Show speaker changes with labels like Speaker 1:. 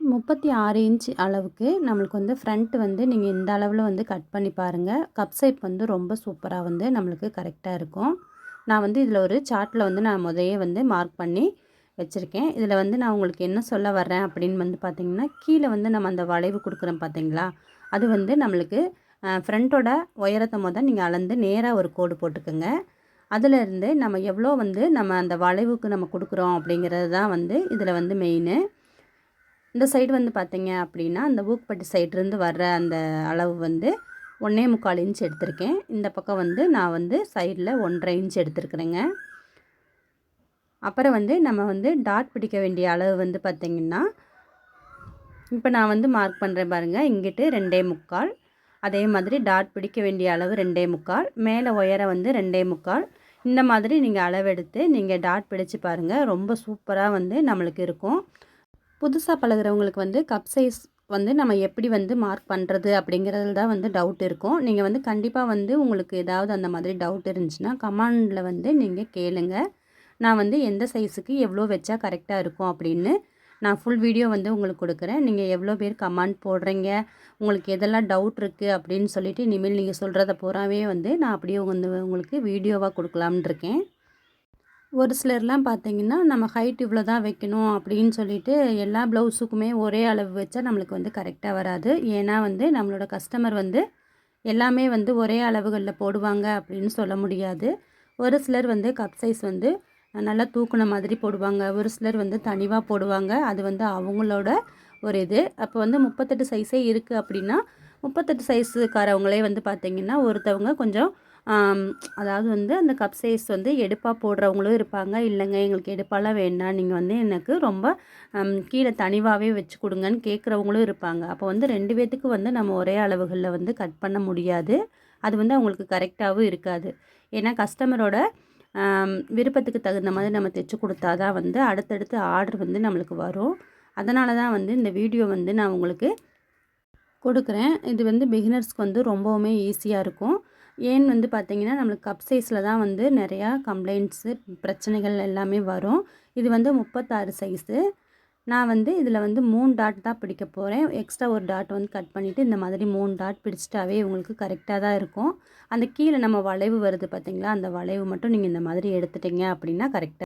Speaker 1: 36 inch அளவுக்கு நம்மளுக்கு வந்து ஃப்ரண்ட் வந்து நீங்கள் இந்த அளவில் வந்து கட் பண்ணி பாருங்கள். கப் ஷேப் வந்து ரொம்ப சூப்பராக வந்து நம்மளுக்கு கரெக்டாக இருக்கும். நான் வந்து இதில் ஒரு சார்ட்டில் வந்து நான் முதையே வந்து மார்க் பண்ணி வச்சுருக்கேன். இதில் வந்து நான் உங்களுக்கு என்ன சொல்ல வர்றேன் அப்படின்னு வந்து பார்த்திங்கன்னா, கீழே வந்து நம்ம அந்த வளைவு கொடுக்குறோம் பார்த்தீங்களா, அது வந்து நம்மளுக்கு ஃப்ரண்ட்டோட உயரத்தை நீங்கள் அளந்து நேராக ஒரு கோடு போட்டுக்கோங்க. அதிலேருந்து நம்ம எவ்வளோ வந்து நம்ம அந்த வளைவுக்கு நம்ம கொடுக்குறோம் அப்படிங்கிறது தான் வந்து இதில் வந்து மெயினு. இந்த சைடு வந்து பார்த்தீங்க அப்படின்னா, அந்த ஊக்குப்பட்டி சைட்லேருந்து வர்ற அந்த அளவு வந்து 1.25 இன்ச் எடுத்திருக்கேன். இந்த பக்கம் வந்து நான் வந்து சைடில் 1.5 இன்ச் எடுத்துருக்குறேங்க. அப்புறம் வந்து நம்ம வந்து டாட் பிடிக்க வேண்டிய அளவு வந்து பார்த்திங்கன்னா, இப்போ நான் வந்து மார்க் பண்ணுறேன் பாருங்கள். இங்கிட்டு 2.25, அதே மாதிரி டாட் பிடிக்க வேண்டிய அளவு 2.25, மேலே உயரம் வந்து 2.25. இந்த மாதிரி நீங்கள் அளவெடுத்து நீங்கள் டாட் பிடிச்சு பாருங்கள். ரொம்ப சூப்பராக வந்து நம்மளுக்கு இருக்கும். புதுசாக பழகுறவங்களுக்கு வந்து கப் சைஸ் வந்து நம்ம எப்படி வந்து மார்க் பண்ணுறது அப்படிங்கிறதுல தான் வந்து டவுட் இருக்கும். நீங்கள் வந்து கண்டிப்பாக வந்து உங்களுக்கு ஏதாவது அந்த மாதிரி டவுட் இருந்துச்சுன்னா கமெண்டில் வந்து நீங்கள் கேளுங்க. நான் வந்து எந்த சைஸுக்கு எவ்வளோ வச்சா கரெக்டாக இருக்கும் அப்படின்னு நான் ஃபுல் வீடியோ வந்து உங்களுக்கு கொடுக்குறேன். நீங்கள் எவ்வளோ பேர் கமெண்ட் போடுறீங்க, உங்களுக்கு எதெல்லாம் டவுட் இருக்குது அப்படின்னு சொல்லிவிட்டு இனிமேல் நீங்கள் சொல்கிறத பூராவே வந்து நான் அப்படியே வந்து உங்களுக்கு வீடியோவாக கொடுக்கலாம்னு இருக்கேன். ஒரு சிலர்லாம் பார்த்தீங்கன்னா, நம்ம ஹைட் இவ்வளோ தான் வைக்கணும் அப்படின்னு சொல்லிட்டு எல்லா ப்ளவுஸுக்குமே ஒரே அளவு வச்சா நம்மளுக்கு வந்து கரெக்டாக வராது. ஏன்னா வந்து நம்மளோட கஸ்டமர் வந்து எல்லாமே வந்து ஒரே அளவுகளில் போடுவாங்க அப்படின்னு சொல்ல முடியாது. ஒரு சிலர் வந்து கப் சைஸ் வந்து நல்லா தூக்குன மாதிரி போடுவாங்க. ஒரு சிலர் வந்து தனிவாக போடுவாங்க. அது வந்து அவங்களோட ஒரு இது. அப்போ வந்து 38 சைஸே இருக்குது அப்படின்னா, 38 சைஸுக்காரவங்களே வந்து பார்த்திங்கன்னா, ஒருத்தவங்க கொஞ்சம் அதாவது வந்து அந்த கப் சைஸ் வந்து எடுப்பாக போடுறவங்களும் இருப்பாங்க. இல்லைங்க எங்களுக்கு எடுப்பாலாம் வேண்டாம், நீங்கள் வந்து எனக்கு ரொம்ப கீழே தனிவாகவே வச்சு கொடுங்கன்னு கேட்குறவங்களும் இருப்பாங்க. அப்போ வந்து 2 பேத்துக்கு வந்து நம்ம ஒரே அளவுகளில் வந்து கட் பண்ண முடியாது. அது வந்து அவங்களுக்கு கரெக்டாகவும் இருக்காது. ஏன்னா கஸ்டமரோட விருப்பத்துக்கு தகுந்த மாதிரி நம்ம தைச்சு கொடுத்தா தான் வந்து அடுத்தடுத்து ஆர்டர் வந்து நம்மளுக்கு வரும். அதனால தான் வந்து இந்த வீடியோ வந்து நான் உங்களுக்கு கொடுக்குறேன். இது வந்து பிகினர்ஸ்க்கு வந்து ரொம்பவுமே ஈஸியாக இருக்கும். ஏன்னு வந்து பார்த்திங்கன்னா, நம்மளுக்கு கப் சைஸில் தான் வந்து நிறையா கம்ப்ளைண்ட்ஸு, பிரச்சனைகள் எல்லாமே வரும். இது வந்து 36 சைஸு. நான் வந்து இதில் வந்து 3 டாட் தான் பிடிக்க போகிறேன். எக்ஸ்ட்ரா ஒரு டாட் வந்து கட் பண்ணிவிட்டு இந்த மாதிரி 3 டாட் பிடிச்சிட்டாவே உங்களுக்கு கரெக்டாக தான் இருக்கும். அந்த கீழே நம்ம வளைவு வருது பார்த்திங்களா, அந்த வளைவு மட்டும் நீங்கள் இந்த மாதிரி எடுத்துட்டிங்க அப்படின்னா கரெக்டாக